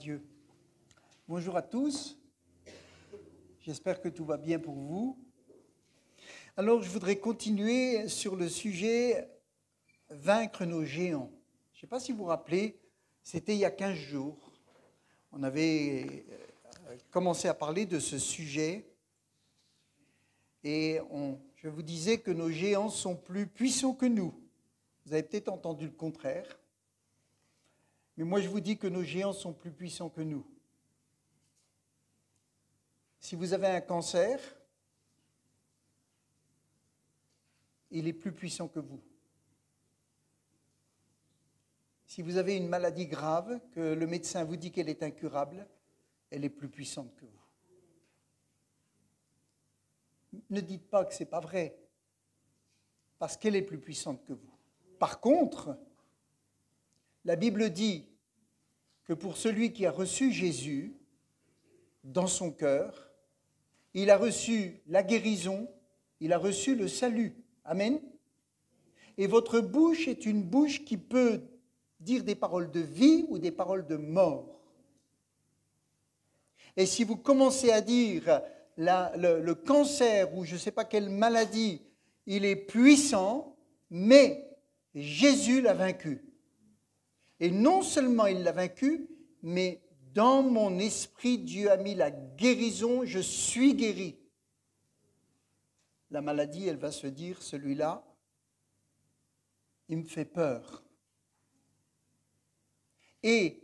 Dieu. Bonjour à tous. J'espère que tout va bien pour vous. Alors, je voudrais continuer sur le sujet « Vaincre nos géants ». Je ne sais pas si vous vous rappelez, c'était il y a 15 jours. On avait commencé à parler de ce sujet et je vous disais que nos géants sont plus puissants que nous. Vous avez peut-être entendu le contraire. Mais moi, je vous dis que nos géants sont plus puissants que nous. Si vous avez un cancer, il est plus puissant que vous. Si vous avez une maladie grave, que le médecin vous dit qu'elle est incurable, elle est plus puissante que vous. Ne dites pas que ce n'est pas vrai, parce qu'elle est plus puissante que vous. Par contre, la Bible dit que pour celui qui a reçu Jésus dans son cœur, il a reçu la guérison, il a reçu le salut. Amen. Et votre bouche est une bouche qui peut dire des paroles de vie ou des paroles de mort. Et si vous commencez à dire le cancer ou je ne sais pas quelle maladie, il est puissant, mais Jésus l'a vaincu. Et non seulement il l'a vaincu, mais dans mon esprit, Dieu a mis la guérison, je suis guéri. La maladie, elle va se dire, celui-là, il me fait peur. Et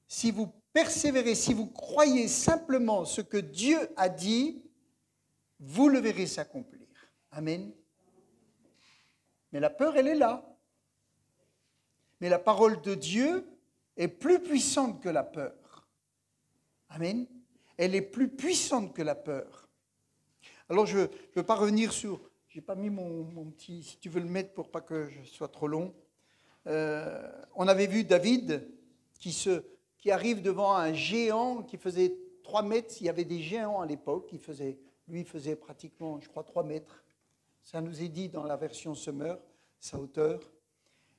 si vous persévérez, si vous croyez simplement ce que Dieu a dit, vous le verrez s'accomplir. Amen. Mais la peur, elle est là. Mais la parole de Dieu est plus puissante que la peur. Amen. Elle est plus puissante que la peur. Alors, je ne veux pas revenir sur... Je n'ai pas mis mon petit... Si tu veux le mettre pour pas que je sois trop long. On avait vu David qui arrive devant un géant qui faisait 3 mètres. Il y avait des géants à l'époque. Lui faisait pratiquement, je crois, 3 mètres. Ça nous est dit dans la version Summer, sa hauteur.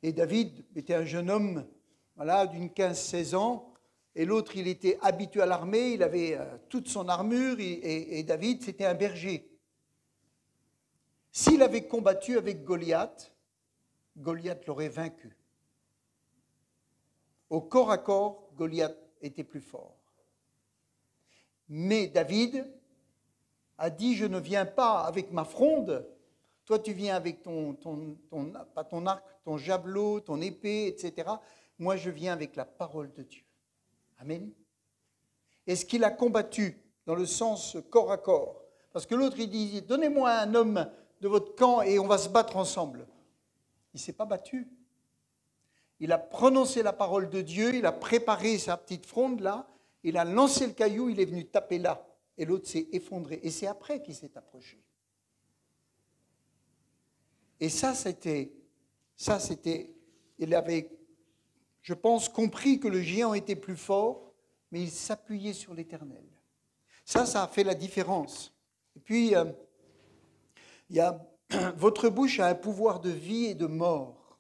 Et David était un jeune homme, voilà, d'une 15-16 ans, et l'autre, il était habitué à l'armée, il avait toute son armure, et David, c'était un berger. S'il avait combattu avec Goliath, Goliath l'aurait vaincu. Au corps à corps, Goliath était plus fort. Mais David a dit, je ne viens pas avec ma fronde, toi tu viens avec pas ton arc, ton javelot, ton épée, etc. Moi je viens avec la parole de Dieu. Amen. Est-ce qu'il a combattu dans le sens corps à corps? Parce que l'autre il dit, donnez-moi un homme de votre camp et on va se battre ensemble. Il ne s'est pas battu. Il a prononcé la parole de Dieu, il a préparé sa petite fronde là, il a lancé le caillou, il est venu taper là. Et l'autre s'est effondré. Et c'est après qu'il s'est approché. Et ça, c'était, il avait, je pense, compris que le géant était plus fort, mais il s'appuyait sur l'Éternel. Ça a fait la différence. Et puis, votre bouche a un pouvoir de vie et de mort.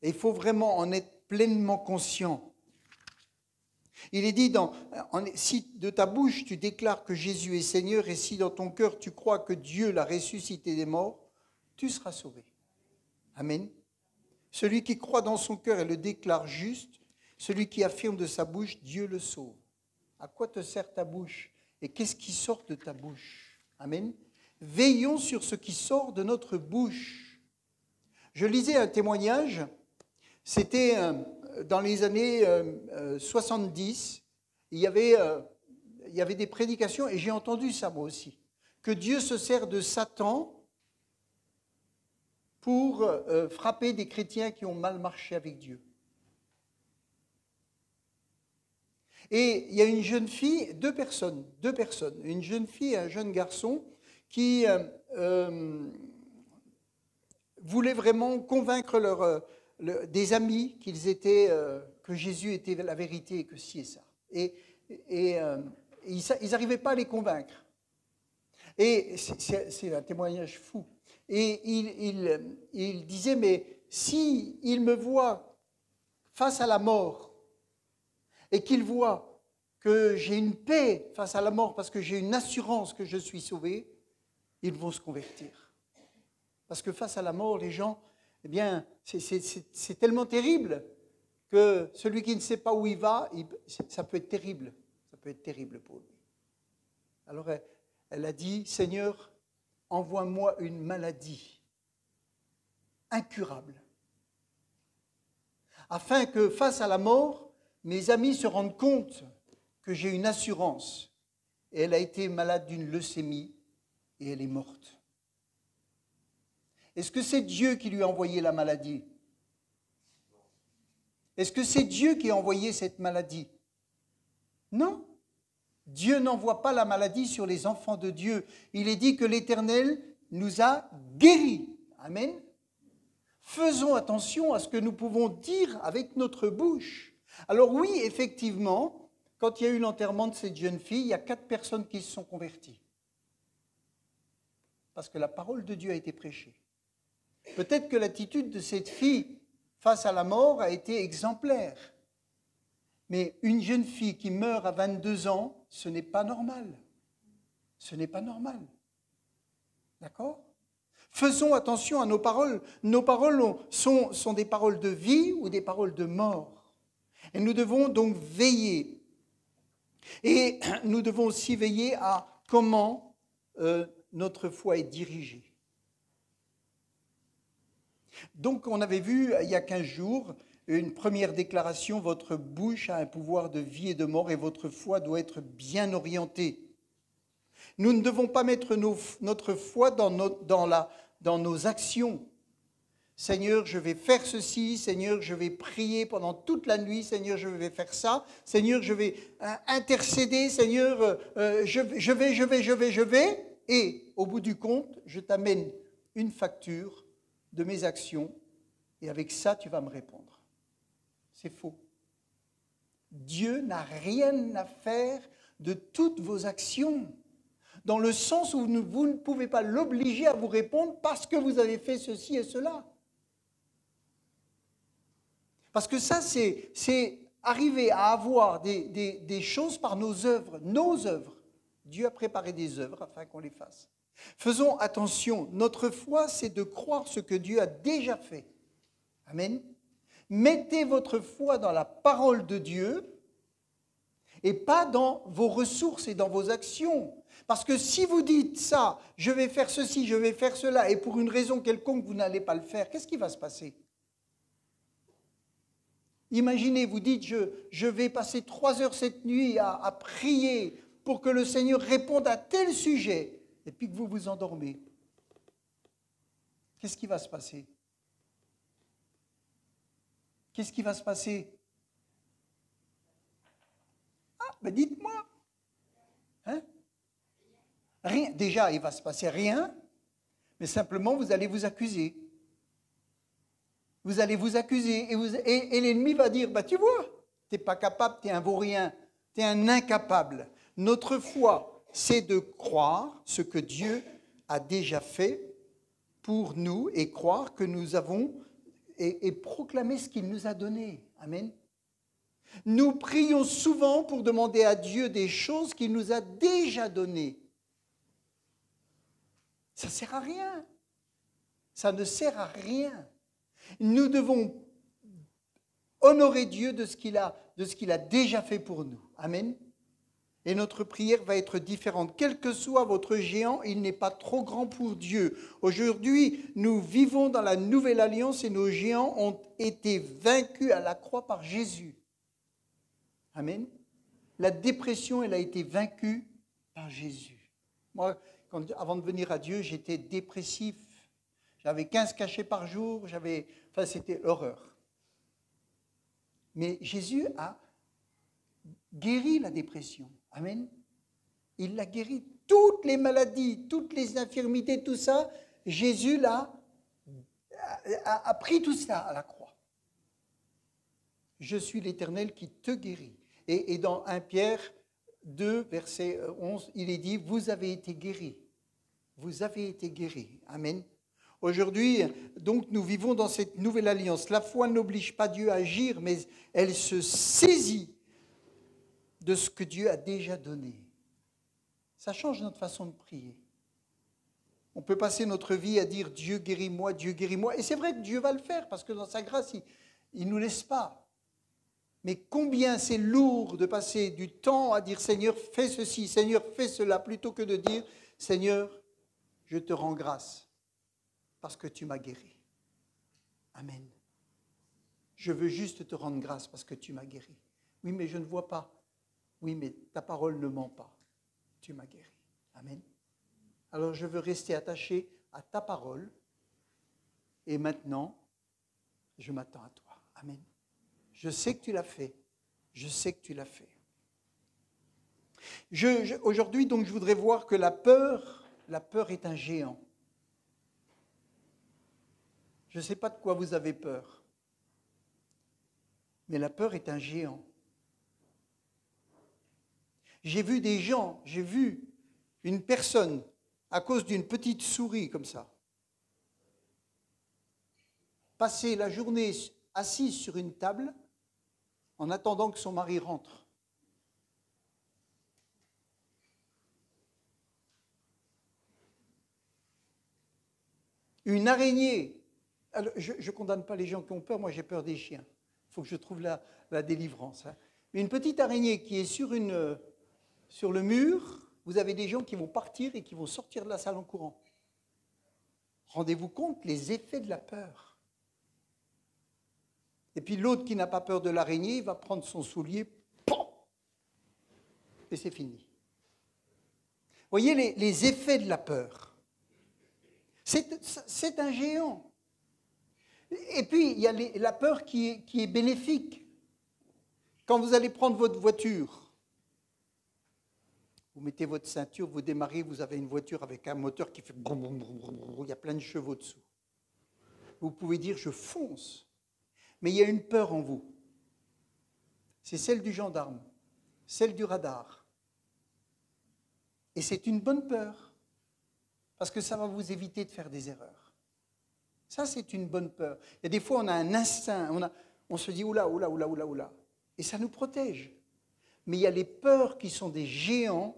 Et il faut vraiment en être pleinement conscient. Il est dit, si de ta bouche tu déclares que Jésus est Seigneur et si dans ton cœur tu crois que Dieu l'a ressuscité des morts, tu seras sauvé. Amen. Celui qui croit dans son cœur et le déclare juste, celui qui affirme de sa bouche, Dieu le sauve. À quoi te sert ta bouche et qu'est-ce qui sort de ta bouche? Amen. Veillons sur ce qui sort de notre bouche. Je lisais un témoignage, c'était dans les années 70, il y avait des prédications, et j'ai entendu ça moi aussi, que Dieu se sert de Satan pour frapper des chrétiens qui ont mal marché avec Dieu. Et il y a une jeune fille, deux personnes, une jeune fille et un jeune garçon qui voulaient vraiment convaincre des amis que Jésus était la vérité et que ci et ça. Et ils n'arrivaient pas à les convaincre. Et c'est un témoignage fou. Et il disait, mais s'ils me voient face à la mort et qu'ils voient que j'ai une paix face à la mort parce que j'ai une assurance que je suis sauvé, ils vont se convertir. Parce que face à la mort, les gens, eh bien, c'est tellement terrible que celui qui ne sait pas où il va, ça peut être terrible. Ça peut être terrible pour lui. Alors elle a dit, Seigneur, envoie-moi une maladie incurable, afin que face à la mort, mes amis se rendent compte que j'ai une assurance. Et elle a été malade d'une leucémie et elle est morte. Est-ce que c'est Dieu qui lui a envoyé la maladie? Est-ce que c'est Dieu qui a envoyé cette maladie? Non. Dieu n'envoie pas la maladie sur les enfants de Dieu. Il est dit que l'Éternel nous a guéris. Amen. Faisons attention à ce que nous pouvons dire avec notre bouche. Alors oui, effectivement, quand il y a eu l'enterrement de cette jeune fille, il y a 4 personnes qui se sont converties. Parce que la parole de Dieu a été prêchée. Peut-être que l'attitude de cette fille face à la mort a été exemplaire. Mais une jeune fille qui meurt à 22 ans, ce n'est pas normal. Ce n'est pas normal. D'accord ? Faisons attention à nos paroles. Nos paroles sont des paroles de vie ou des paroles de mort. Et nous devons donc veiller. Et nous devons aussi veiller à comment notre foi est dirigée. Donc on avait vu il y a 15 jours une première déclaration, votre bouche a un pouvoir de vie et de mort et votre foi doit être bien orientée. Nous ne devons pas mettre notre foi dans nos actions. Seigneur, je vais faire ceci. Seigneur, je vais prier pendant toute la nuit. Seigneur, je vais faire ça. Seigneur, je vais intercéder. Seigneur, je vais. Et au bout du compte, je t'amène une facture de mes actions. Et avec ça, tu vas me répondre. C'est faux. Dieu n'a rien à faire de toutes vos actions. Dans le sens où vous ne pouvez pas l'obliger à vous répondre parce que vous avez fait ceci et cela. Parce que ça, c'est arriver à avoir des choses par nos œuvres. Nos œuvres. Dieu a préparé des œuvres afin qu'on les fasse. Faisons attention. Notre foi, c'est de croire ce que Dieu a déjà fait. Amen. Mettez votre foi dans la parole de Dieu et pas dans vos ressources et dans vos actions. Parce que si vous dites ça, je vais faire ceci, je vais faire cela, et pour une raison quelconque, vous n'allez pas le faire, qu'est-ce qui va se passer? Imaginez, vous dites, je vais passer 3 heures cette nuit à prier pour que le Seigneur réponde à tel sujet, et puis que vous vous endormez. Qu'est-ce qui va se passer? Qu'est-ce qui va se passer? Ah, ben dites-moi. Hein? Rien. Déjà, il ne va se passer rien, mais simplement vous allez vous accuser. Vous allez vous accuser et l'ennemi va dire, bah, tu vois, tu n'es pas capable, tu es un vaurien, tu es un incapable. Notre foi, c'est de croire ce que Dieu a déjà fait pour nous et croire que nous avons et proclamer ce qu'il nous a donné. Amen. Nous prions souvent pour demander à Dieu des choses qu'il nous a déjà données. Ça ne sert à rien. Ça ne sert à rien. Nous devons honorer Dieu de ce qu'il a déjà fait pour nous. Amen. Et notre prière va être différente. Quel que soit votre géant, il n'est pas trop grand pour Dieu. Aujourd'hui, nous vivons dans la nouvelle alliance et nos géants ont été vaincus à la croix par Jésus. Amen. La dépression, elle a été vaincue par Jésus. Moi, avant de venir à Dieu, j'étais dépressif. J'avais 15 cachets par jour. C'était l'horreur. Mais Jésus a guéri la dépression. Amen. Il l'a guéri. Toutes les maladies, toutes les infirmités, tout ça, Jésus a pris tout ça à la croix. Je suis l'Éternel qui te guérit. Et dans 1 Pierre 2, verset 11, il est dit, vous avez été guéris. Vous avez été guéris. Amen. Aujourd'hui, donc, nous vivons dans cette nouvelle alliance. La foi n'oblige pas Dieu à agir, mais elle se saisit de ce que Dieu a déjà donné. Ça change notre façon de prier. On peut passer notre vie à dire « Dieu guéris-moi, Dieu guéris-moi ». Et c'est vrai que Dieu va le faire, parce que dans sa grâce, il ne nous laisse pas. Mais combien c'est lourd de passer du temps à dire « Seigneur, fais ceci, Seigneur, fais cela », plutôt que de dire « Seigneur, je te rends grâce, parce que tu m'as guéri. Amen. Je veux juste te rendre grâce parce que tu m'as guéri. Oui, mais je ne vois pas. Oui, mais ta parole ne ment pas. Tu m'as guéri. Amen. Alors je veux rester attaché à ta parole. Et maintenant, je m'attends à toi. Amen. Je sais que tu l'as fait. Je sais que tu l'as fait. Aujourd'hui, donc, je voudrais voir que la peur est un géant. Je ne sais pas de quoi vous avez peur. Mais la peur est un géant. J'ai vu une personne, à cause d'une petite souris comme ça, passer la journée assise sur une table en attendant que son mari rentre. Une araignée. Alors, je ne condamne pas les gens qui ont peur, moi j'ai peur des chiens. Il faut que je trouve la délivrance. Hein. Mais une petite araignée qui est sur le mur, vous avez des gens qui vont partir et qui vont sortir de la salle en courant. Rendez-vous compte les effets de la peur. Et puis l'autre qui n'a pas peur de l'araignée, il va prendre son soulier, et c'est fini. Vous voyez les effets de la peur. C'est un géant. Et puis, il y a la peur qui est bénéfique. Quand vous allez prendre votre voiture, vous mettez votre ceinture, vous démarrez, vous avez une voiture avec un moteur qui fait brum, brum, brum, brum, brum, il y a plein de chevaux dessous. Vous pouvez dire, je fonce. Mais il y a une peur en vous. C'est celle du gendarme, celle du radar. Et c'est une bonne peur, parce que ça va vous éviter de faire des erreurs. Ça, c'est une bonne peur. Il y a des fois, on a un instinct, on se dit, oula, oula, oula, oula, oula. Et ça nous protège. Mais il y a les peurs qui sont des géants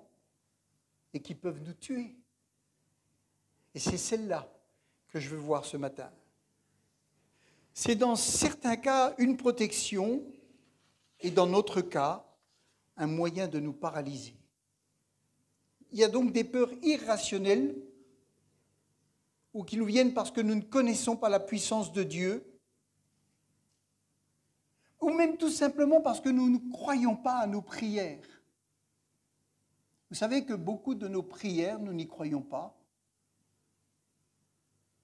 et qui peuvent nous tuer. Et c'est celle-là que je veux voir ce matin. C'est dans certains cas une protection et dans d'autres cas un moyen de nous paralyser. Il y a donc des peurs irrationnelles ou qui nous viennent parce que nous ne connaissons pas la puissance de Dieu, ou même tout simplement parce que nous ne croyons pas à nos prières. Vous savez que beaucoup de nos prières, nous n'y croyons pas.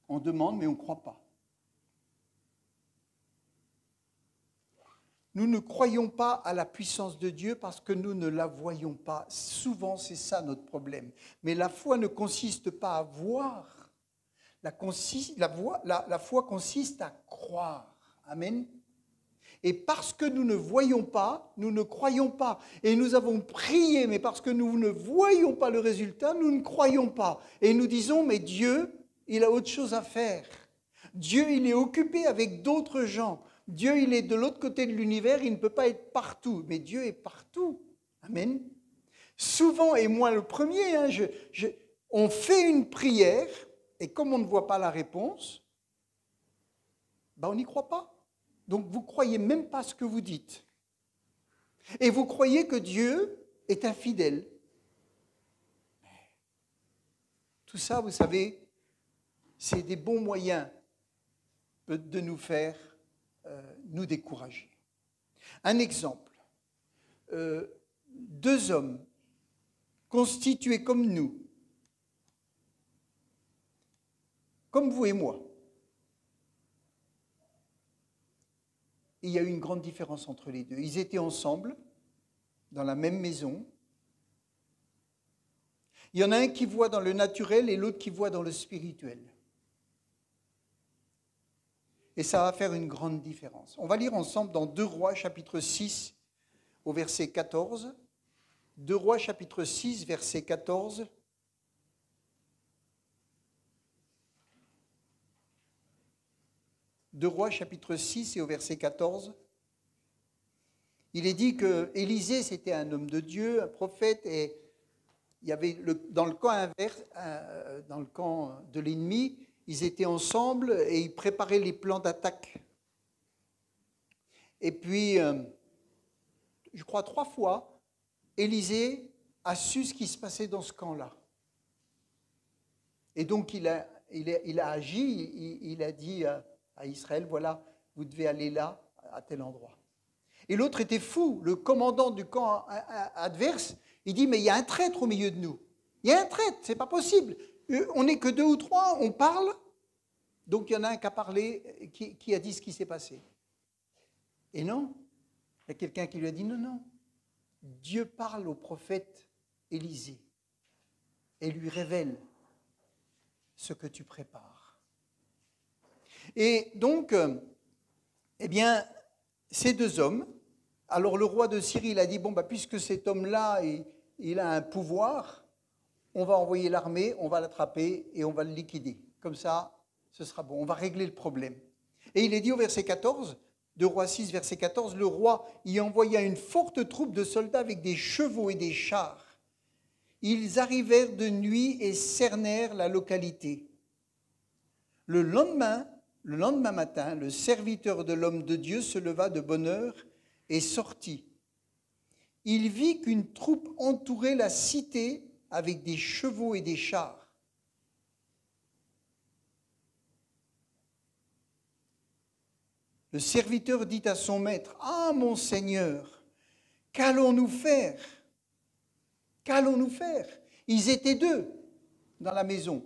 On demande, mais on ne croit pas. Nous ne croyons pas à la puissance de Dieu parce que nous ne la voyons pas. Souvent, c'est ça notre problème. Mais la foi ne consiste pas à voir. La foi consiste à croire. Amen. Et parce que nous ne voyons pas, nous ne croyons pas. Et nous avons prié, mais parce que nous ne voyons pas le résultat, nous ne croyons pas. Et nous disons, mais Dieu, il a autre chose à faire. Dieu, il est occupé avec d'autres gens. Dieu, il est de l'autre côté de l'univers, il ne peut pas être partout. Mais Dieu est partout. Amen. Souvent, et moi le premier, on fait une prière, et comme on ne voit pas la réponse, on n'y croit pas. Donc vous ne croyez même pas ce que vous dites. Et vous croyez que Dieu est infidèle. Tout ça, vous savez, c'est des bons moyens de nous faire nous décourager. Un exemple. 2 hommes constitués comme nous, comme vous et moi. Il y a eu une grande différence entre les deux. Ils étaient ensemble, dans la même maison. Il y en a un qui voit dans le naturel et l'autre qui voit dans le spirituel. Et ça va faire une grande différence. On va lire ensemble dans 2 Rois, chapitre 6, au verset 14. 2 Rois, chapitre 6, verset 14. 2 Rois, chapitre 6 et au verset 14. Il est dit que Élisée, c'était un homme de Dieu, un prophète, et il y avait dans le camp inverse, dans le camp de l'ennemi, ils étaient ensemble et ils préparaient les plans d'attaque. Et puis, je crois 3 fois, Élisée a su ce qui se passait dans ce camp-là. Et donc, il a agi, il a dit à Israël, voilà, vous devez aller là, à tel endroit. Et l'autre était fou, le commandant du camp adverse, il dit, mais il y a un traître au milieu de nous. Il y a un traître, c'est pas possible. On n'est que 2 ou 3, on parle. Donc, il y en a un qui a parlé, qui a dit ce qui s'est passé. Et non, il y a quelqu'un qui lui a dit, non, Dieu parle au prophète Élisée et lui révèle ce que tu prépares. Et donc, eh bien, ces 2 hommes, alors le roi de Syrie, il a dit, bon, puisque cet homme-là, il a un pouvoir, on va envoyer l'armée, on va l'attraper et on va le liquider. Comme ça, ce sera bon, on va régler le problème. Et il est dit au verset 14, 2 Rois 6, verset 14, le roi y envoya une forte troupe de soldats avec des chevaux et des chars. Ils arrivèrent de nuit et cernèrent la localité. Le lendemain matin, le serviteur de l'homme de Dieu se leva de bonne heure et sortit. Il vit qu'une troupe entourait la cité avec des chevaux et des chars. Le serviteur dit à son maître, « Ah, mon Seigneur, qu'allons-nous faire ? Qu'allons-nous faire ?» Ils étaient 2 dans la maison.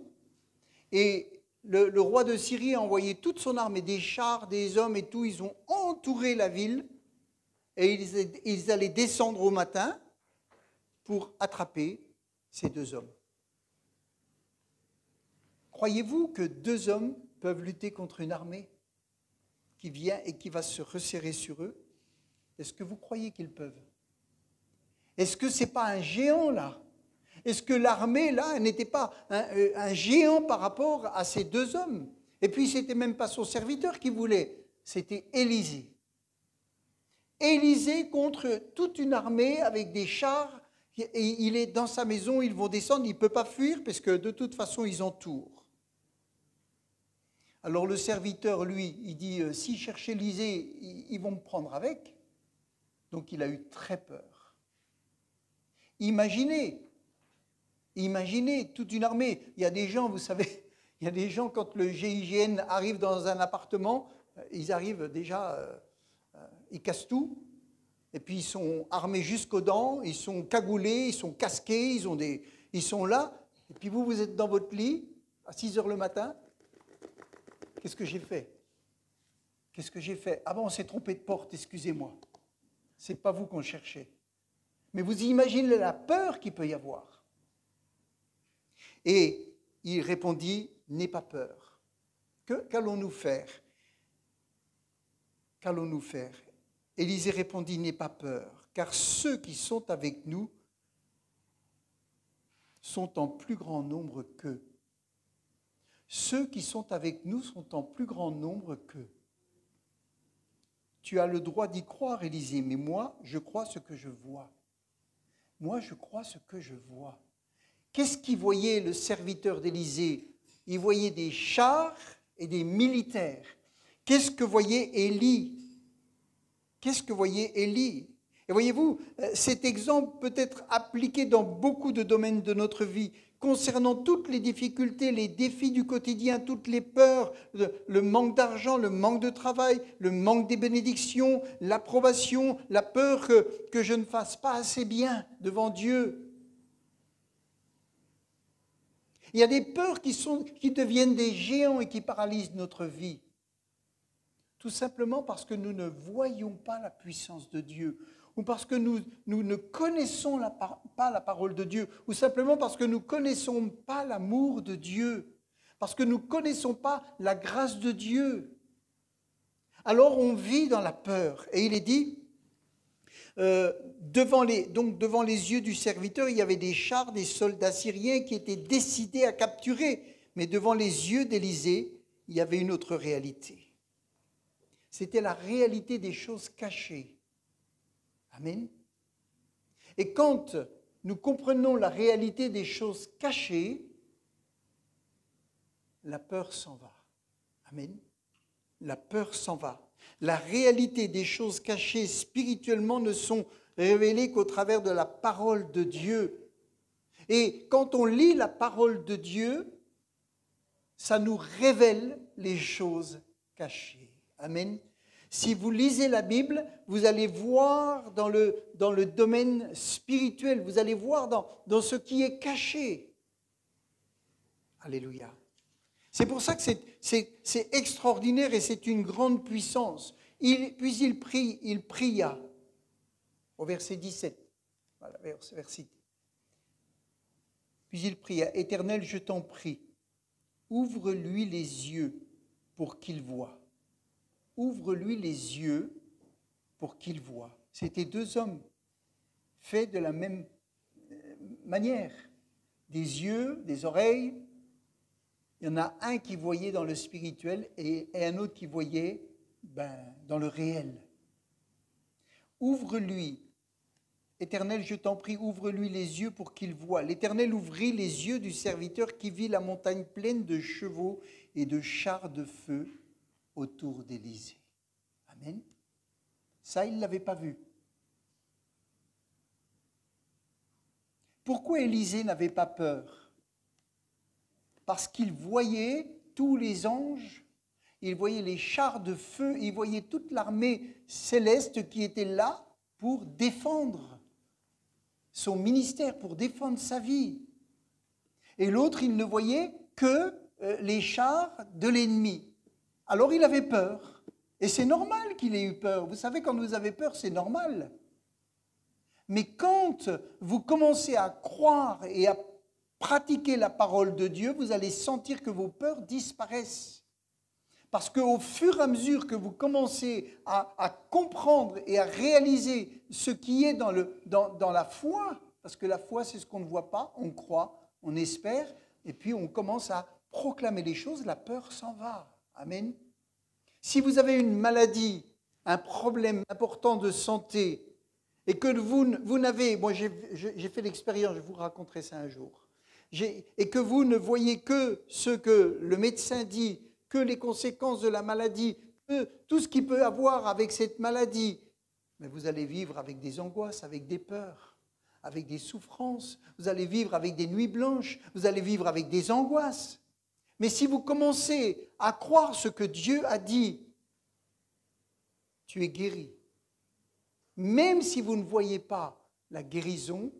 Et le roi de Syrie a envoyé toute son armée, des chars, des hommes et tout. Ils ont entouré la ville et ils allaient descendre au matin pour attraper ces 2 hommes. Croyez-vous que 2 hommes peuvent lutter contre une armée qui vient et qui va se resserrer sur eux? Est-ce que vous croyez qu'ils peuvent? Est-ce que ce n'est pas un géant là? Est-ce que l'armée là n'était pas un géant par rapport à ces 2 hommes? Et puis ce n'était même pas son serviteur qui voulait, c'était Élisée. Élisée contre toute une armée avec des chars, et il est dans sa maison, ils vont descendre, il ne peut pas fuir parce que de toute façon ils entourent. Alors le serviteur, lui, il dit, s'ils cherchent Élisée, ils vont me prendre avec. Donc il a eu très peur. Imaginez toute une armée. Il y a des gens, vous savez, il y a des gens, quand le GIGN arrive dans un appartement, ils arrivent déjà, ils cassent tout, et puis ils sont armés jusqu'aux dents, ils sont cagoulés, ils sont casqués, ils sont là, et puis vous êtes dans votre lit, à 6 heures le matin. Qu'est-ce que j'ai fait? Qu'est-ce que j'ai fait? Ah bon, on s'est trompé de porte, excusez-moi. Ce n'est pas vous qu'on cherchait. Mais vous imaginez la peur qu'il peut y avoir. Et il répondit, n'aie pas peur. Qu'allons-nous faire? Qu'allons-nous faire? Élisée répondit, n'aie pas peur, car ceux qui sont avec nous sont en plus grand nombre qu'eux. Ceux qui sont avec nous sont en plus grand nombre qu'eux. Tu as le droit d'y croire, Élisée, mais moi, je crois ce que je vois. Moi, je crois ce que je vois. Qu'est-ce qu'il voyait, le serviteur d'Élisée? Il voyait des chars et des militaires. Qu'est-ce que voyait Élie? Qu'est-ce que voyait Élie? Et voyez-vous, cet exemple peut être appliqué dans beaucoup de domaines de notre vie, concernant toutes les difficultés, les défis du quotidien, toutes les peurs, le manque d'argent, le manque de travail, le manque des bénédictions, l'approbation, la peur que je ne fasse pas assez bien devant Dieu. Il y a des peurs qui deviennent des géants et qui paralysent notre vie. Tout simplement parce que nous ne voyons pas la puissance de Dieu, ou parce que nous ne connaissons pas la parole de Dieu, ou simplement parce que nous ne connaissons pas l'amour de Dieu, parce que nous ne connaissons pas la grâce de Dieu. Alors on vit dans la peur. Et il est dit, devant les yeux du serviteur, il y avait des chars, des soldats syriens qui étaient décidés à capturer. Mais devant les yeux d'Élisée, il y avait une autre réalité. C'était la réalité des choses cachées. Amen. Et quand nous comprenons la réalité des choses cachées, la peur s'en va. Amen. La peur s'en va. La réalité des choses cachées spirituellement ne sont révélées qu'au travers de la parole de Dieu. Et quand on lit la parole de Dieu, ça nous révèle les choses cachées. Amen. Si vous lisez la Bible, vous allez voir dans le domaine spirituel, vous allez voir dans ce qui est caché. Alléluia. C'est pour ça que c'est extraordinaire et c'est une grande puissance. Puis il pria, au verset 17. Voilà, verset. Puis il pria, Éternel, je t'en prie, ouvre-lui les yeux pour qu'il voie. Ouvre-lui les yeux pour qu'il voie. C'était deux hommes faits de la même manière. Des yeux, des oreilles. Il y en a un qui voyait dans le spirituel et un autre qui voyait dans le réel. Ouvre-lui, Éternel, je t'en prie, ouvre-lui les yeux pour qu'il voie. L'Éternel ouvrit les yeux du serviteur qui vit la montagne pleine de chevaux et de chars de feu autour d'Élysée. Amen. Ça, il ne l'avait pas vu. Pourquoi Élysée n'avait pas peur? Parce qu'il voyait tous les anges, il voyait les chars de feu, il voyait toute l'armée céleste qui était là pour défendre son ministère, pour défendre sa vie. Et l'autre, il ne voyait que les chars de l'ennemi. Alors il avait peur. Et c'est normal qu'il ait eu peur. Vous savez, quand vous avez peur, c'est normal. Mais quand vous commencez à croire et à pratiquer la parole de Dieu, vous allez sentir que vos peurs disparaissent. Parce qu'au fur et à mesure que vous commencez à comprendre et à réaliser ce qui est dans la foi, parce que la foi, c'est ce qu'on ne voit pas, on croit, on espère, et puis on commence à proclamer les choses, la peur s'en va. Amen. Si vous avez une maladie, un problème important de santé, et que vous n'avez, moi j'ai fait l'expérience, je vous raconterai ça un jour, et que vous ne voyez que ce que le médecin dit, que les conséquences de la maladie, que tout ce qu'il peut avoir avec cette maladie, mais vous allez vivre avec des angoisses, avec des peurs, avec des souffrances, vous allez vivre avec des nuits blanches, vous allez vivre avec des angoisses. Mais si vous commencez à croire ce que Dieu a dit, tu es guéri. Même si vous ne voyez pas la guérison,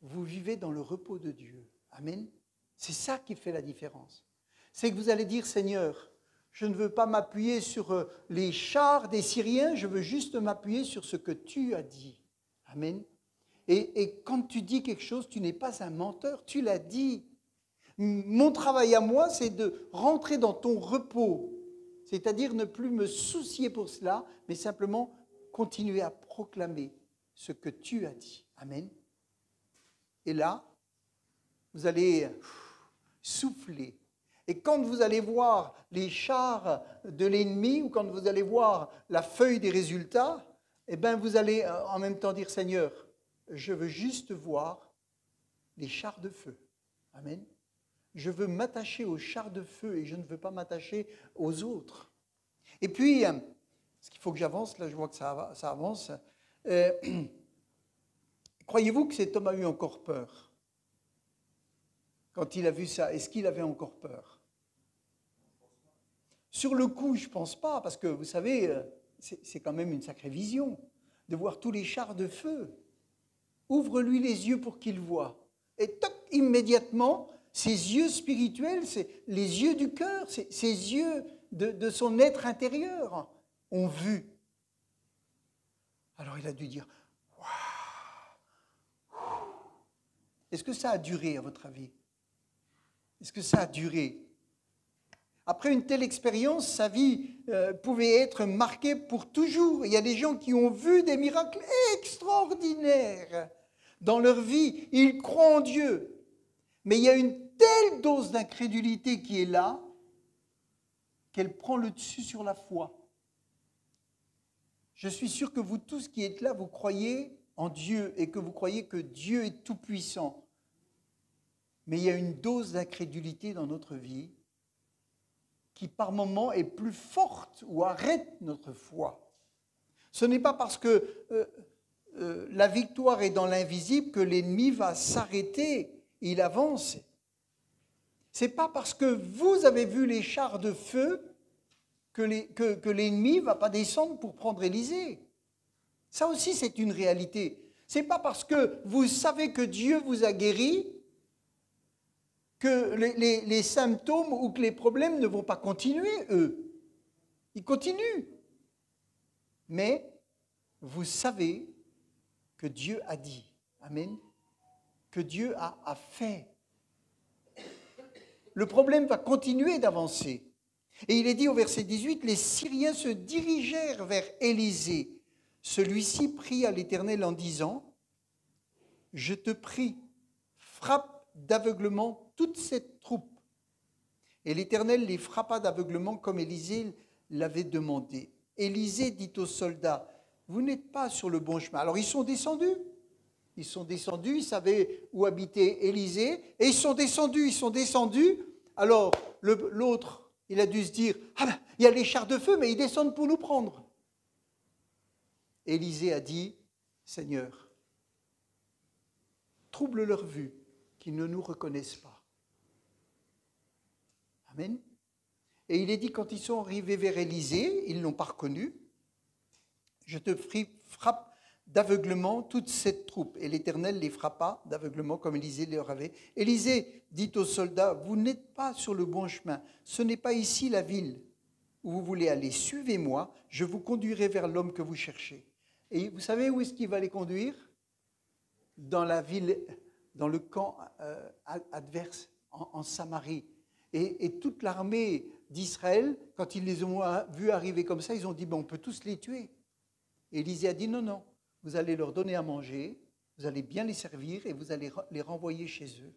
vous vivez dans le repos de Dieu. Amen. C'est ça qui fait la différence. C'est que vous allez dire, Seigneur, je ne veux pas m'appuyer sur les chars des Syriens, je veux juste m'appuyer sur ce que tu as dit. Amen. Et quand tu dis quelque chose, tu n'es pas un menteur, tu l'as dit. Mon travail à moi, c'est de rentrer dans ton repos, c'est-à-dire ne plus me soucier pour cela, mais simplement continuer à proclamer ce que tu as dit. Amen. Et là, vous allez souffler. Et quand vous allez voir les chars de l'ennemi ou quand vous allez voir la feuille des résultats, eh bien vous allez en même temps dire, Seigneur, je veux juste voir les chars de feu. Amen. Je veux m'attacher aux chars de feu et je ne veux pas m'attacher aux autres. Et puis, parce qu'il faut que j'avance, là je vois que ça avance, croyez-vous que cet homme a eu encore peur? Quand il a vu ça, est-ce qu'il avait encore peur? Sur le coup, je ne pense pas, parce que vous savez, c'est quand même une sacrée vision, de voir tous les chars de feu. Ouvre-lui les yeux pour qu'il voie. Et toc, immédiatement, ses yeux spirituels, c'est les yeux du cœur, ses yeux de son être intérieur ont vu. Alors il a dû dire, waouh! Est-ce que ça a duré à votre avis? Est-ce que ça a duré? Après une telle expérience, sa vie pouvait être marquée pour toujours. Il y a des gens qui ont vu des miracles extraordinaires dans leur vie. Ils croient en Dieu. Mais il y a une telle dose d'incrédulité qui est là qu'elle prend le dessus sur la foi. Je suis sûr que vous tous qui êtes là, vous croyez en Dieu et que vous croyez que Dieu est tout-puissant. Mais il y a une dose d'incrédulité dans notre vie qui par moments est plus forte ou arrête notre foi. Ce n'est pas parce que la victoire est dans l'invisible que l'ennemi va s'arrêter, il avance. Ce n'est pas parce que vous avez vu les chars de feu que l'ennemi ne va pas descendre pour prendre Élysée. Ça aussi, c'est une réalité. Ce n'est pas parce que vous savez que Dieu vous a guéri que les symptômes ou que les problèmes ne vont pas continuer, eux. Ils continuent. Mais vous savez que Dieu a dit. Amen. Que Dieu a fait. Le problème va continuer d'avancer. Et il est dit au verset 18, les Syriens se dirigèrent vers Élisée. Celui-ci pria l'Éternel en disant, je te prie, frappe d'aveuglement toute cette troupe. Et l'Éternel les frappa d'aveuglement comme Élisée l'avait demandé. Élisée dit aux soldats, vous n'êtes pas sur le bon chemin. Alors ils sont descendus. Ils savaient où habitait Élisée, et ils sont descendus. Alors l'autre, il a dû se dire, ah ben, il y a les chars de feu, mais ils descendent pour nous prendre. Élisée a dit, Seigneur, trouble leur vue, qu'ils ne nous reconnaissent pas. Amen. Et il est dit, quand ils sont arrivés vers Élisée, ils ne l'ont pas reconnu, je te frappe d'aveuglement toute cette troupe. Et l'Éternel les frappa d'aveuglement comme Élisée leur avait. Élisée dit aux soldats, vous n'êtes pas sur le bon chemin. Ce n'est pas ici la ville où vous voulez aller. Suivez-moi, je vous conduirai vers l'homme que vous cherchez. Et vous savez où est-ce qu'il va les conduire? Dans la ville, dans le camp adverse, en Samarie. Et toute l'armée d'Israël, quand ils les ont vus arriver comme ça, ils ont dit, on peut tous les tuer. Et Élisée a dit, non, vous allez leur donner à manger, vous allez bien les servir et vous allez les renvoyer chez eux.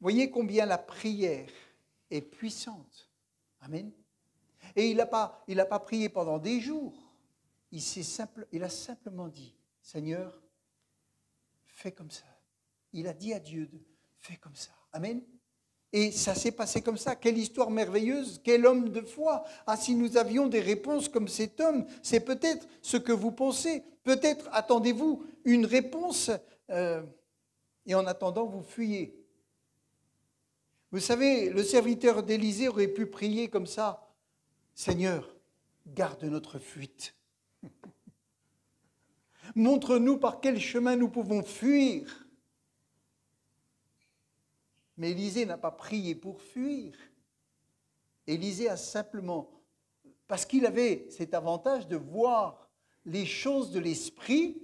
Voyez combien la prière est puissante. Amen. Et il n'a pas prié pendant des jours. Il a simplement dit, Seigneur, fais comme ça. Il a dit à Dieu, fais comme ça. Amen. Et ça s'est passé comme ça. Quelle histoire merveilleuse, quel homme de foi. Ah, si nous avions des réponses comme cet homme, c'est peut-être ce que vous pensez. Peut-être attendez-vous une réponse et en attendant, vous fuyez. Vous savez, le serviteur d'Élisée aurait pu prier comme ça. Seigneur, garde notre fuite. Montre-nous par quel chemin nous pouvons fuir. Mais Élisée n'a pas prié pour fuir. Élisée a simplement, parce qu'il avait cet avantage de voir les choses de l'esprit,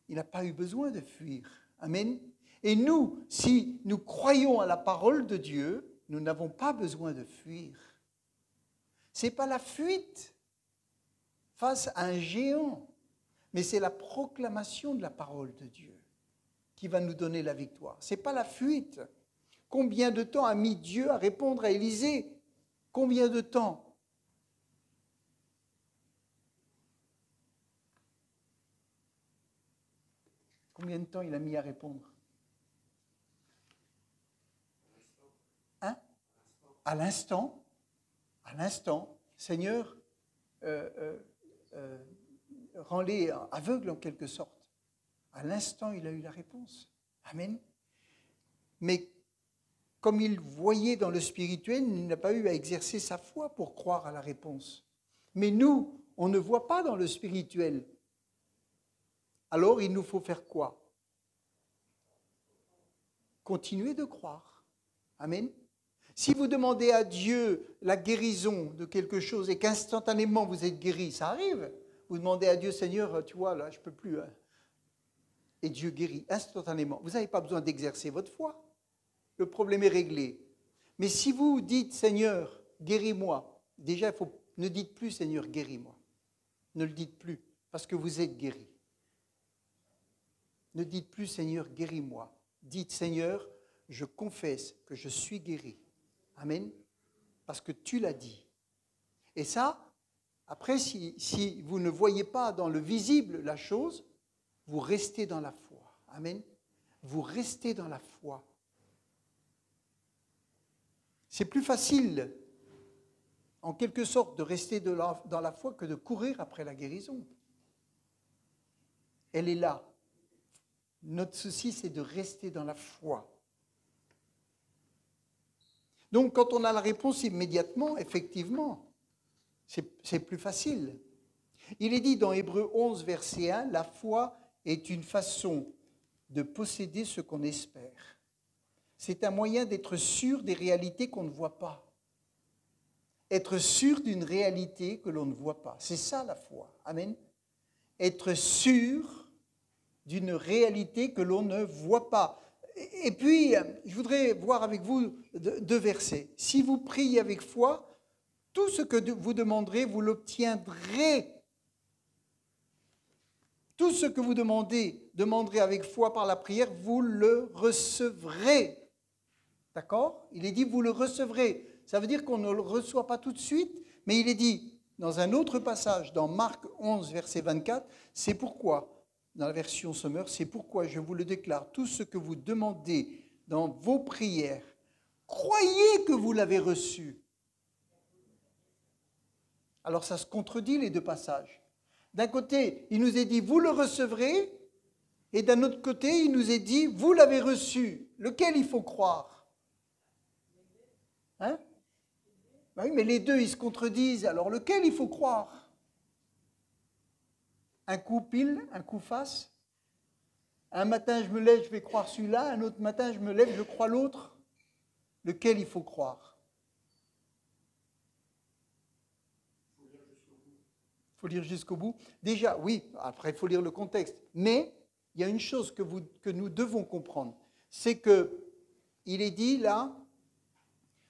il n'a pas eu besoin de fuir. Amen. Et nous, si nous croyons à la parole de Dieu, nous n'avons pas besoin de fuir. Ce n'est pas la fuite face à un géant, mais c'est la proclamation de la parole de Dieu qui va nous donner la victoire. Ce n'est pas la fuite. Combien de temps a mis Dieu à répondre à Élisée? Combien de temps? Combien de temps il a mis à répondre? Hein? À l'instant. À l'instant. Seigneur, rends-les aveugles en quelque sorte. À l'instant, il a eu la réponse. Amen. Mais comme il voyait dans le spirituel, il n'a pas eu à exercer sa foi pour croire à la réponse. Mais nous, on ne voit pas dans le spirituel. Alors, il nous faut faire quoi? Continuer de croire. Amen. Si vous demandez à Dieu la guérison de quelque chose et qu'instantanément vous êtes guéri, ça arrive. Vous demandez à Dieu, Seigneur, tu vois, là, je ne peux plus. Hein. Et Dieu guérit instantanément. Vous n'avez pas besoin d'exercer votre foi. Le problème est réglé. Mais si vous dites, Seigneur, guéris-moi, déjà, ne dites plus, Seigneur, guéris-moi. Ne le dites plus, parce que vous êtes guéri. Ne dites plus, Seigneur, guéris-moi. Dites, Seigneur, je confesse que je suis guéri. Amen. Parce que tu l'as dit. Et ça, Après, si vous ne voyez pas dans le visible la chose, vous restez dans la foi. Amen. Vous restez dans la foi. C'est plus facile, en quelque sorte, de rester dans la foi que de courir après la guérison. Elle est là. Notre souci, c'est de rester dans la foi. Donc, quand on a la réponse immédiatement, effectivement, c'est plus facile. Il est dit dans Hébreux 11, verset 1, « La foi est une façon de posséder ce qu'on espère. C'est un moyen d'être sûr des réalités qu'on ne voit pas. Être sûr d'une réalité que l'on ne voit pas. C'est ça la foi. Amen. Être sûr d'une réalité que l'on ne voit pas. Et puis, je voudrais voir avec vous deux versets. Si vous priez avec foi, tout ce que vous demanderez, vous l'obtiendrez. Tout ce que vous demanderez avec foi par la prière, vous le recevrez. D'accord? Il est dit, vous le recevrez. Ça veut dire qu'on ne le reçoit pas tout de suite, mais il est dit dans un autre passage, dans Marc 11, verset 24, c'est pourquoi, dans la version Sommer, c'est pourquoi je vous le déclare, tout ce que vous demandez dans vos prières, croyez que vous l'avez reçu. Alors ça se contredit les deux passages. D'un côté, il nous est dit, vous le recevrez, et d'un autre côté, il nous est dit, vous l'avez reçu. Lequel il faut croire? Hein? Oui, mais les deux, ils se contredisent. Alors, lequel il faut croire? Un coup pile, un coup face. Un matin, je me lève, je vais croire celui-là. Un autre matin, je me lève, je crois l'autre. Lequel il faut croire? Il faut lire jusqu'au bout. Déjà, oui, après, il faut lire le contexte. Mais il y a une chose que nous devons comprendre. C'est que, il est dit là,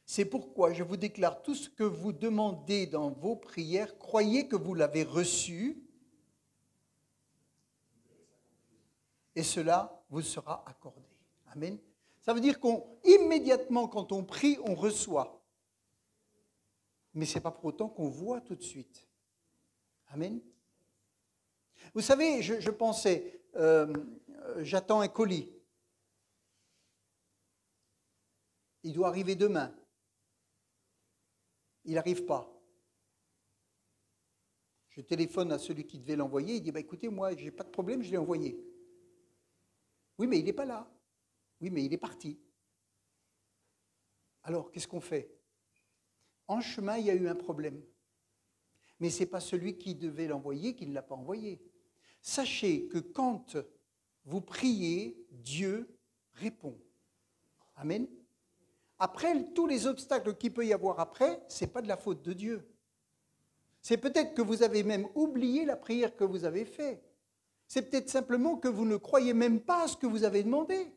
c'est pourquoi je vous déclare tout ce que vous demandez dans vos prières, croyez que vous l'avez reçu, et cela vous sera accordé. Amen. Ça veut dire qu'immédiatement, quand on prie, on reçoit. Mais ce n'est pas pour autant qu'on voit tout de suite. Amen. Vous savez, je pensais, j'attends un colis. Il doit arriver demain. Il n'arrive pas. Je téléphone à celui qui devait l'envoyer, il dit, écoutez, moi, je n'ai pas de problème, je l'ai envoyé. Oui, mais il n'est pas là. Oui, mais il est parti. Alors, qu'est-ce qu'on fait? En chemin, il y a eu un problème. Mais ce n'est pas celui qui devait l'envoyer qui ne l'a pas envoyé. Sachez que quand vous priez, Dieu répond. Amen. Après, tous les obstacles qu'il peut y avoir après, ce n'est pas de la faute de Dieu. C'est peut-être que vous avez même oublié la prière que vous avez faite. C'est peut-être simplement que vous ne croyez même pas à ce que vous avez demandé.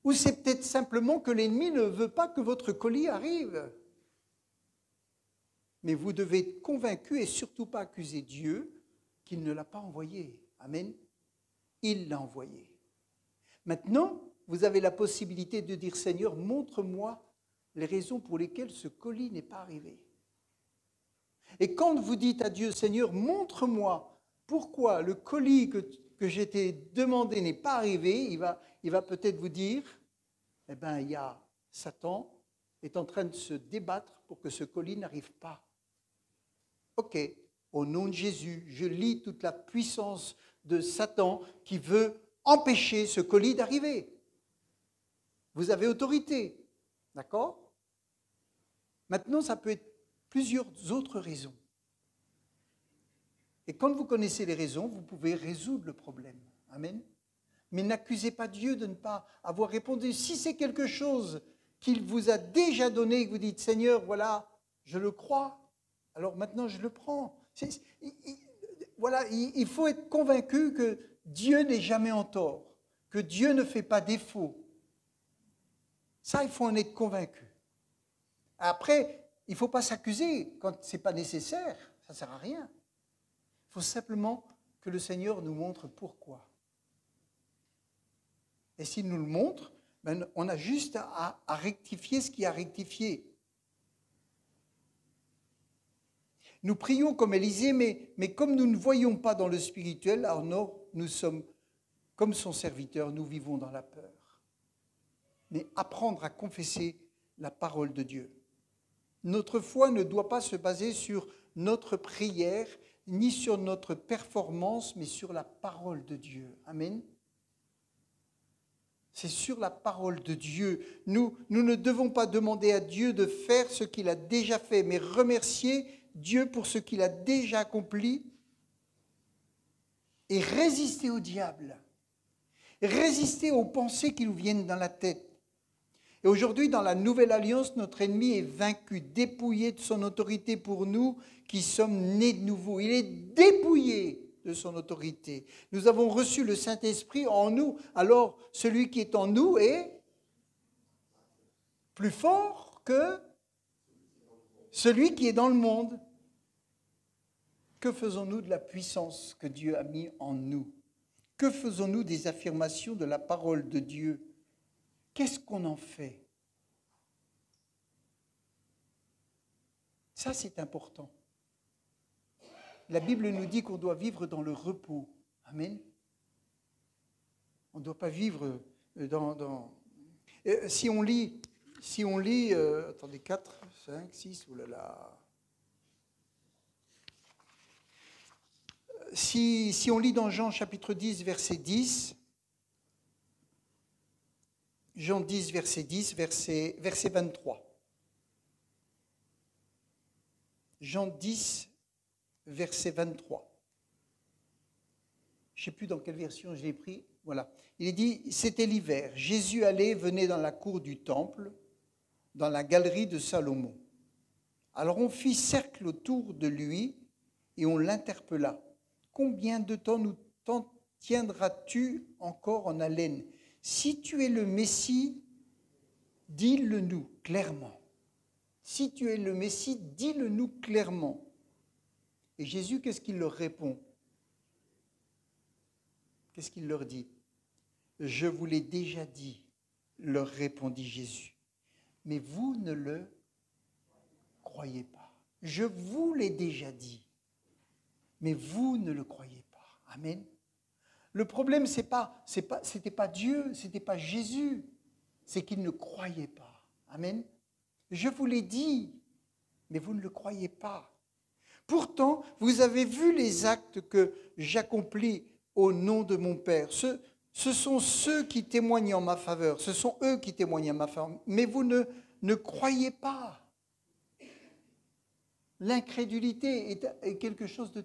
Ou c'est peut-être simplement que l'ennemi ne veut pas que votre colis arrive. Mais vous devez être convaincu et surtout pas accuser Dieu qu'il ne l'a pas envoyé. Amen. Il l'a envoyé. Maintenant, vous avez la possibilité de dire, Seigneur, montre-moi les raisons pour lesquelles ce colis n'est pas arrivé. Et quand vous dites à Dieu, Seigneur, montre-moi pourquoi le colis que j'étais demandé n'est pas arrivé, il va peut-être vous dire, eh bien, il y a Satan est en train de se débattre pour que ce colis n'arrive pas. Ok, au nom de Jésus, je lis toute la puissance de Satan qui veut empêcher ce colis d'arriver. Vous avez autorité, d'accord? Maintenant, ça peut être plusieurs autres raisons. Et quand vous connaissez les raisons, vous pouvez résoudre le problème. Amen. Mais n'accusez pas Dieu de ne pas avoir répondu. Si c'est quelque chose qu'il vous a déjà donné et que vous dites, Seigneur, voilà, je le crois, alors maintenant je le prends. Voilà, il faut être convaincu que Dieu n'est jamais en tort, que Dieu ne fait pas défaut. Ça, il faut en être convaincu. Après, il ne faut pas s'accuser quand ce n'est pas nécessaire, ça ne sert à rien. Il faut simplement que le Seigneur nous montre pourquoi. Et s'il nous le montre, ben, on a juste à rectifier ce qui a rectifié. Nous prions comme Élisée, mais comme nous ne voyons pas dans le spirituel, alors nous sommes comme son serviteur, nous vivons dans la peur. Mais apprendre à confesser la parole de Dieu. Notre foi ne doit pas se baser sur notre prière, ni sur notre performance, mais sur la parole de Dieu. Amen. C'est sur la parole de Dieu. Nous ne devons pas demander à Dieu de faire ce qu'il a déjà fait, mais remercier Dieu pour ce qu'il a déjà accompli et résister au diable, résister aux pensées qui nous viennent dans la tête. Et aujourd'hui, dans la Nouvelle Alliance, notre ennemi est vaincu, dépouillé de son autorité pour nous qui sommes nés de nouveau. Il est dépouillé de son autorité. Nous avons reçu le Saint-Esprit en nous. Alors, celui qui est en nous est plus fort que celui qui est dans le monde. Que faisons-nous de la puissance que Dieu a mis en nous? Que faisons-nous des affirmations de la parole de Dieu? Qu'est-ce qu'on en fait? Ça, c'est important. La Bible nous dit qu'on doit vivre dans le repos. Amen. On ne doit pas vivre dans... Si on lit, attendez, 4, 5, 6, oulala. Si on lit dans Jean chapitre 10, verset 10, Jean 10, verset 10, verset 23. Jean 10, verset 23. Je ne sais plus dans quelle version je l'ai pris. Voilà. Il est dit, c'était l'hiver. Jésus venait dans la cour du temple, dans la galerie de Salomon. Alors on fit cercle autour de lui et on l'interpella. Combien de temps nous tiendras-tu encore en haleine? Si tu es le Messie, dis-le-nous clairement. Si tu es le Messie, dis-le-nous clairement. Et Jésus, qu'est-ce qu'il leur répond? Qu'est-ce qu'il leur dit? Je vous l'ai déjà dit, leur répondit Jésus. Mais vous ne le croyez pas. Je vous l'ai déjà dit, mais vous ne le croyez pas. Amen. Le problème, c'était pas Dieu, c'était pas Jésus, c'est qu'ils ne croyaient pas. Amen. Je vous l'ai dit, mais vous ne le croyez pas. Pourtant, vous avez vu les actes que j'accomplis au nom de mon Père. Ce sont ceux qui témoignent en ma faveur. Ce sont eux qui témoignent en ma faveur. Mais vous ne croyez pas. L'incrédulité est quelque chose de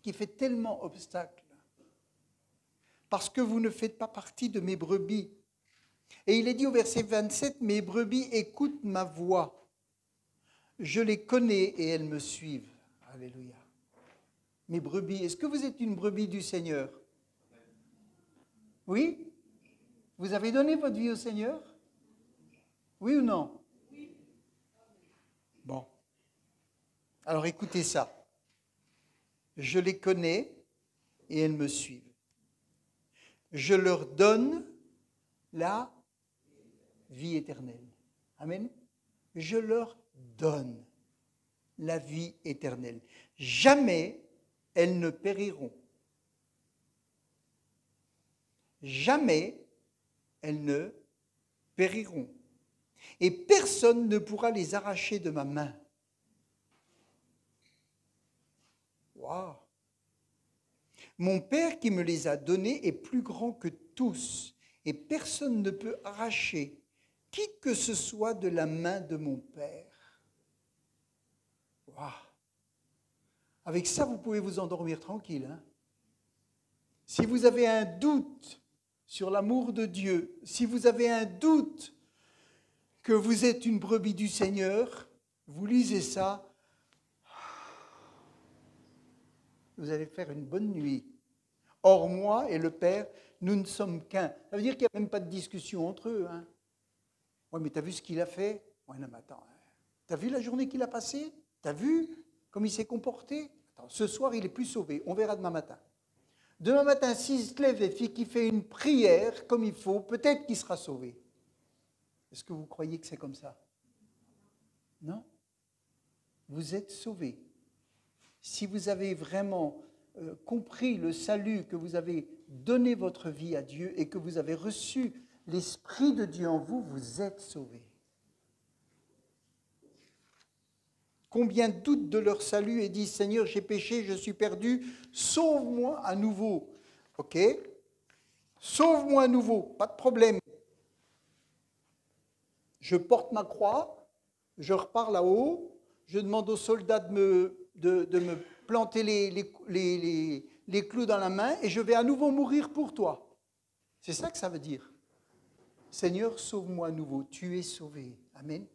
qui fait tellement obstacle. Parce que vous ne faites pas partie de mes brebis. Et il est dit au verset 27, mes brebis écoutent ma voix. Je les connais et elles me suivent. Alléluia. Mes brebis, est-ce que vous êtes une brebis du Seigneur? Oui? Vous avez donné votre vie au Seigneur? Oui ou non? Bon. Alors écoutez ça. Je les connais et elles me suivent. Je leur donne la vie éternelle. Amen. Je leur donne la vie éternelle. Jamais elles ne périront. Jamais elles ne périront. Et personne ne pourra les arracher de ma main. Waouh! Mon Père qui me les a donnés est plus grand que tous, et personne ne peut arracher qui que ce soit de la main de mon Père. Waouh! Avec ça, vous pouvez vous endormir tranquille. Hein? Si vous avez un doute sur l'amour de Dieu, si vous avez un doute que vous êtes une brebis du Seigneur, vous lisez ça, vous allez faire une bonne nuit. Or, moi et le Père, nous ne sommes qu'un. Ça veut dire qu'il n'y a même pas de discussion entre eux. Hein. Oui, mais tu as vu ce qu'il a fait? Oui, non, mais attends. Tu as vu la journée qu'il a passée? Tu as vu comme il s'est comporté? Attends, ce soir, il est plus sauvé. On verra demain matin. Demain matin, s'il se lève et qu'il fait une prière comme il faut, peut-être qu'il sera sauvé. Est-ce que vous croyez que c'est comme ça? Non? vous êtes sauvés. Si vous avez vraiment compris le salut, que vous avez donné votre vie à Dieu et que vous avez reçu l'Esprit de Dieu en vous, vous êtes sauvés. Combien doutent de leur salut et disent « Seigneur, j'ai péché, je suis perdu, sauve-moi à nouveau. » Ok, sauve-moi à nouveau, pas de problème. Je porte ma croix, je repars là-haut, je demande aux soldats de me planter les clous dans la main et je vais à nouveau mourir pour toi. C'est ça que ça veut dire. Seigneur, sauve-moi à nouveau, tu es sauvé. Amen.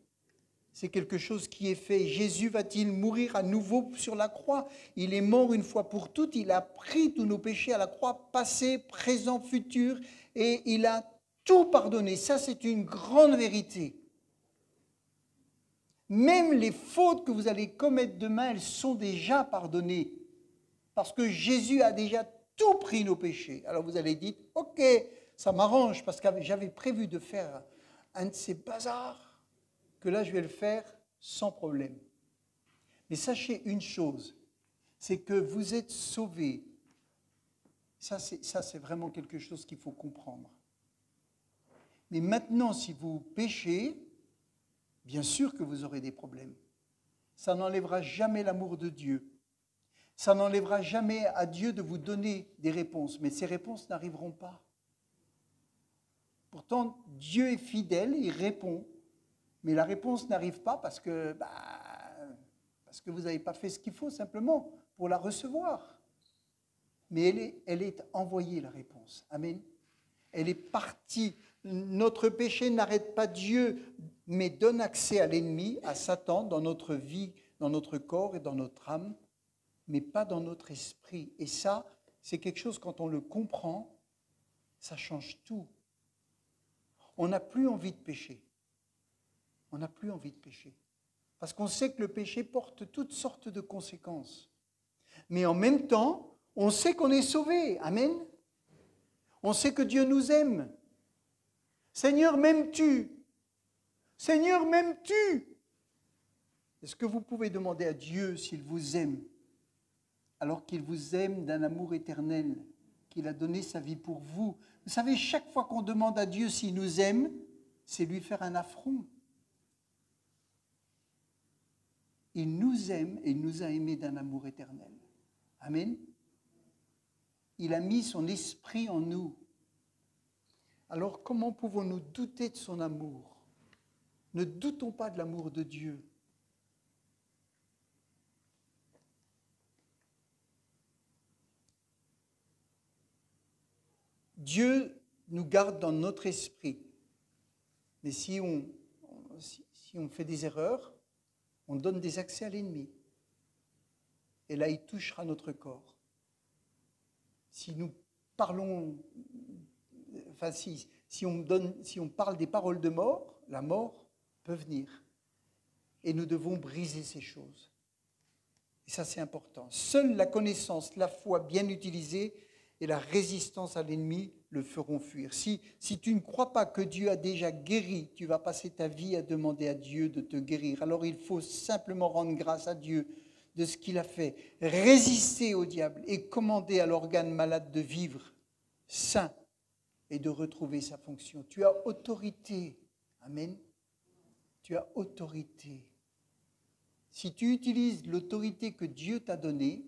C'est quelque chose qui est fait. Jésus va-t-il mourir à nouveau sur la croix? Il est mort une fois pour toutes, il a pris tous nos péchés à la croix, passé, présent, futur, et il a tout pardonné. Ça, c'est une grande vérité. Même les fautes que vous allez commettre demain, elles sont déjà pardonnées. Parce que Jésus a déjà tout pris nos péchés. Alors vous allez dire, ok, ça m'arrange, parce que j'avais prévu de faire un de ces bazars, que là je vais le faire sans problème. Mais sachez une chose, c'est que vous êtes sauvés. Ça, c'est vraiment quelque chose qu'il faut comprendre. Mais maintenant, si vous péchez, bien sûr que vous aurez des problèmes. Ça n'enlèvera jamais l'amour de Dieu. Ça n'enlèvera jamais à Dieu de vous donner des réponses, mais ces réponses n'arriveront pas. Pourtant, Dieu est fidèle, il répond, mais la réponse n'arrive pas parce que vous n'avez pas fait ce qu'il faut simplement pour la recevoir. Mais elle est envoyée, la réponse. Amen. Elle est partie. Notre péché n'arrête pas Dieu, mais donne accès à l'ennemi, à Satan, dans notre vie, dans notre corps et dans notre âme, mais pas dans notre esprit. Et ça, c'est quelque chose, quand on le comprend, ça change tout. On n'a plus envie de pécher. On n'a plus envie de pécher. Parce qu'on sait que le péché porte toutes sortes de conséquences. Mais en même temps, on sait qu'on est sauvé. Amen. On sait que Dieu nous aime. Seigneur, m'aimes-tu? Seigneur, m'aimes-tu? Est-ce que vous pouvez demander à Dieu s'il vous aime, alors qu'il vous aime d'un amour éternel, qu'il a donné sa vie pour vous? Vous savez, chaque fois qu'on demande à Dieu s'il nous aime, c'est lui faire un affront. Il nous aime et il nous a aimés d'un amour éternel. Amen. Il a mis son esprit en nous. Alors comment pouvons-nous douter de son amour? Ne doutons pas de l'amour de Dieu. Dieu nous garde dans notre esprit. Mais si on fait des erreurs, on donne des accès à l'ennemi. Et là, il touchera notre corps. Si nous parlons, si on parle des paroles de mort, la mort peut venir. Et nous devons briser ces choses. Et ça, c'est important. Seule la connaissance, la foi bien utilisée et la résistance à l'ennemi le feront fuir. Si tu ne crois pas que Dieu a déjà guéri, tu vas passer ta vie à demander à Dieu de te guérir. Alors il faut simplement rendre grâce à Dieu de ce qu'il a fait. Résister au diable et commander à l'organe malade de vivre sain et de retrouver sa fonction. Tu as autorité. Amen. Tu as autorité. Si tu utilises l'autorité que Dieu t'a donnée,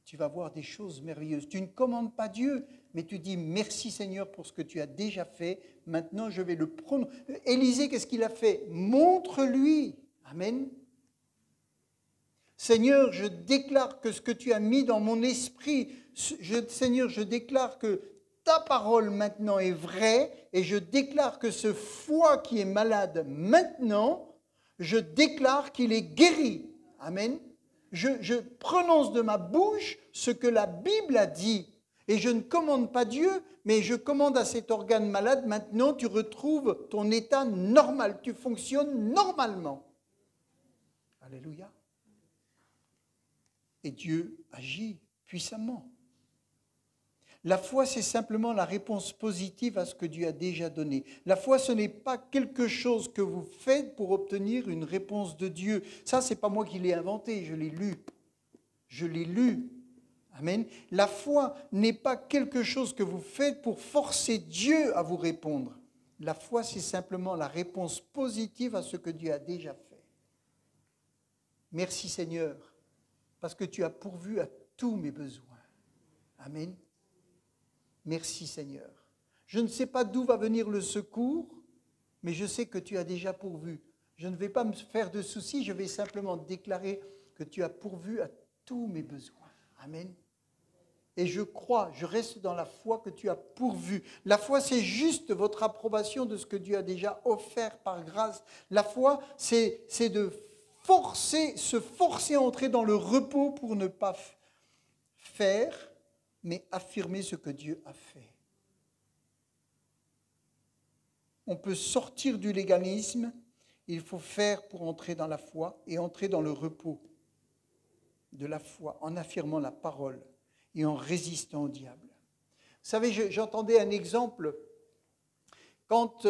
tu vas voir des choses merveilleuses. Tu ne commandes pas Dieu, mais tu dis merci Seigneur pour ce que tu as déjà fait. Maintenant, je vais le prendre. Élisée, qu'est-ce qu'il a fait? Montre-lui. Amen. Seigneur, je déclare que ce que tu as mis dans mon esprit, Seigneur, je déclare que ta parole maintenant est vraie et je déclare que ce foie qui est malade maintenant, je déclare qu'il est guéri. Amen. Je prononce de ma bouche ce que la Bible a dit. Et je ne commande pas Dieu, mais je commande à cet organe malade, maintenant tu retrouves ton état normal, tu fonctionnes normalement. Alléluia. Et Dieu agit puissamment. La foi, c'est simplement la réponse positive à ce que Dieu a déjà donné. La foi, ce n'est pas quelque chose que vous faites pour obtenir une réponse de Dieu. Ça, ce n'est pas moi qui l'ai inventé, je l'ai lu. Je l'ai lu. Amen. La foi n'est pas quelque chose que vous faites pour forcer Dieu à vous répondre. La foi, c'est simplement la réponse positive à ce que Dieu a déjà fait. Merci Seigneur, parce que tu as pourvu à tous mes besoins. Amen. Merci Seigneur. Je ne sais pas d'où va venir le secours, mais je sais que tu as déjà pourvu. Je ne vais pas me faire de soucis, je vais simplement déclarer que tu as pourvu à tous mes besoins. Amen. Et je crois, je reste dans la foi que tu as pourvu. La foi, c'est juste votre approbation de ce que Dieu a déjà offert par grâce. La foi, c'est de se forcer à entrer dans le repos pour ne pas faire, mais affirmer ce que Dieu a fait. On peut sortir du légalisme, il faut faire pour entrer dans la foi et entrer dans le repos de la foi en affirmant la parole et en résistant au diable. Vous savez, j'entendais un exemple quand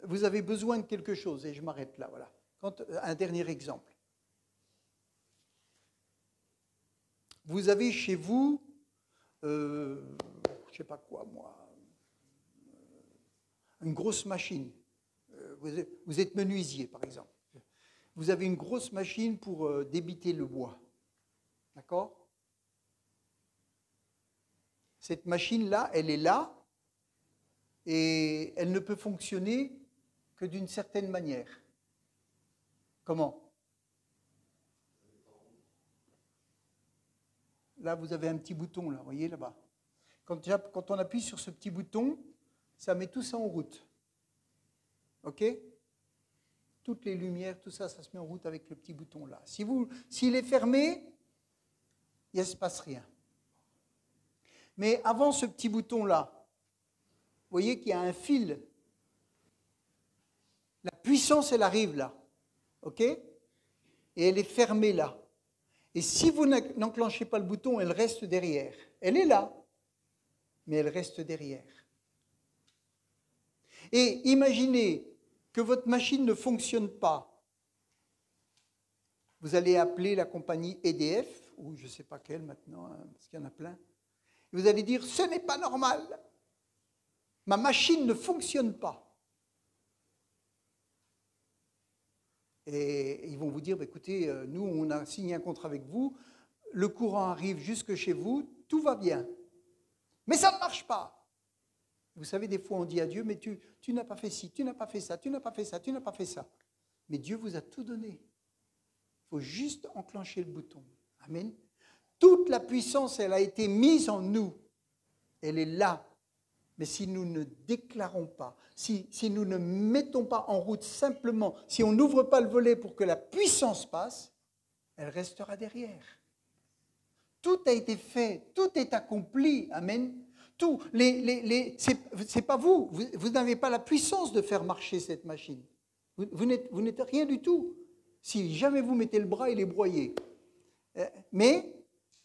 vous avez besoin de quelque chose, et je m'arrête là, voilà. Un dernier exemple. Vous avez chez vous, je ne sais pas quoi moi, une grosse machine. Vous êtes menuisier, par exemple. Vous avez une grosse machine pour débiter le bois. D'accord ? Cette machine-là, elle est là et elle ne peut fonctionner que d'une certaine manière. Comment ? Là, vous avez un petit bouton, là, vous voyez, là-bas. Quand on appuie sur ce petit bouton, ça met tout ça en route. OK ? Toutes les lumières, tout ça, ça se met en route avec le petit bouton là. S'il est fermé, il ne se passe rien. Mais avant ce petit bouton-là, vous voyez qu'il y a un fil. La puissance, elle arrive là. OK ? Et elle est fermée là. Et si vous n'enclenchez pas le bouton, elle reste derrière. Elle est là, mais elle reste derrière. Et imaginez que votre machine ne fonctionne pas. Vous allez appeler la compagnie EDF, ou je ne sais pas quelle maintenant, hein, parce qu'il y en a plein. Et vous allez dire, ce n'est pas normal. Ma machine ne fonctionne pas. Et ils vont vous dire, bah, écoutez, nous, on a signé un contrat avec vous, le courant arrive jusque chez vous, tout va bien. Mais ça ne marche pas. Vous savez, des fois, on dit à Dieu, mais tu n'as pas fait ci, tu n'as pas fait ça, tu n'as pas fait ça, tu n'as pas fait ça. Mais Dieu vous a tout donné. Il faut juste enclencher le bouton. Amen. Toute la puissance, elle a été mise en nous. Elle est là. Mais si nous ne déclarons pas, si nous ne mettons pas en route simplement, si on n'ouvre pas le volet pour que la puissance passe, elle restera derrière. Tout a été fait, tout est accompli. Amen. Tout, c'est pas vous. Vous n'avez pas la puissance de faire marcher cette machine. Vous n'êtes rien du tout. Si jamais vous mettez le bras, il est broyé. Mais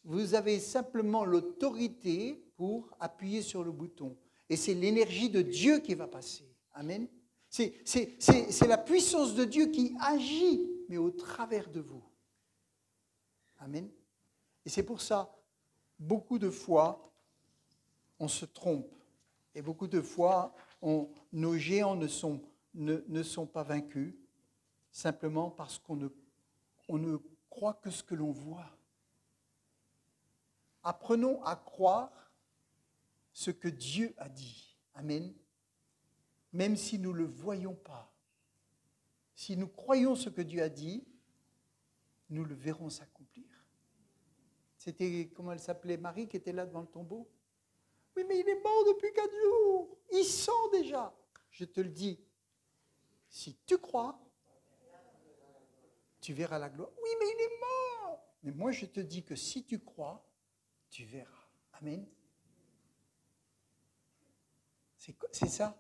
vous avez simplement l'autorité pour appuyer sur le bouton. Et c'est l'énergie de Dieu qui va passer. Amen. C'est la puissance de Dieu qui agit, mais au travers de vous. Amen. Et c'est pour ça, beaucoup de fois, on se trompe. Et beaucoup de fois, nos géants ne sont pas vaincus, simplement parce qu'on ne croit que ce que l'on voit. Apprenons à croire ce que Dieu a dit. Amen. Même si nous ne le voyons pas. Si nous croyons ce que Dieu a dit, nous le verrons s'accomplir. C'était, comment elle s'appelait, Marie qui était là devant le tombeau. Oui, mais il est mort depuis 4 jours. Il sent déjà. Je te le dis, si tu crois, tu verras la gloire. Oui, mais il est mort. Mais moi, je te dis que si tu crois, tu verras. Amen. C'est ça.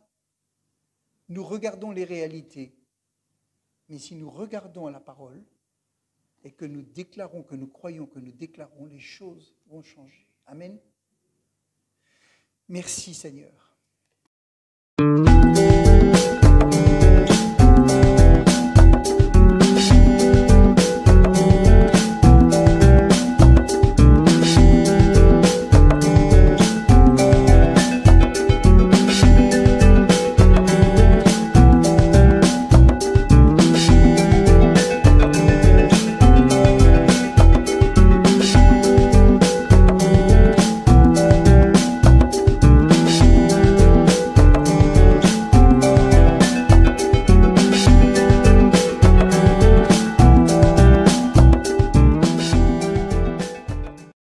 Nous regardons les réalités. Mais si nous regardons à la parole et que nous déclarons, que nous croyons, que nous déclarons, les choses vont changer. Amen. Merci Seigneur.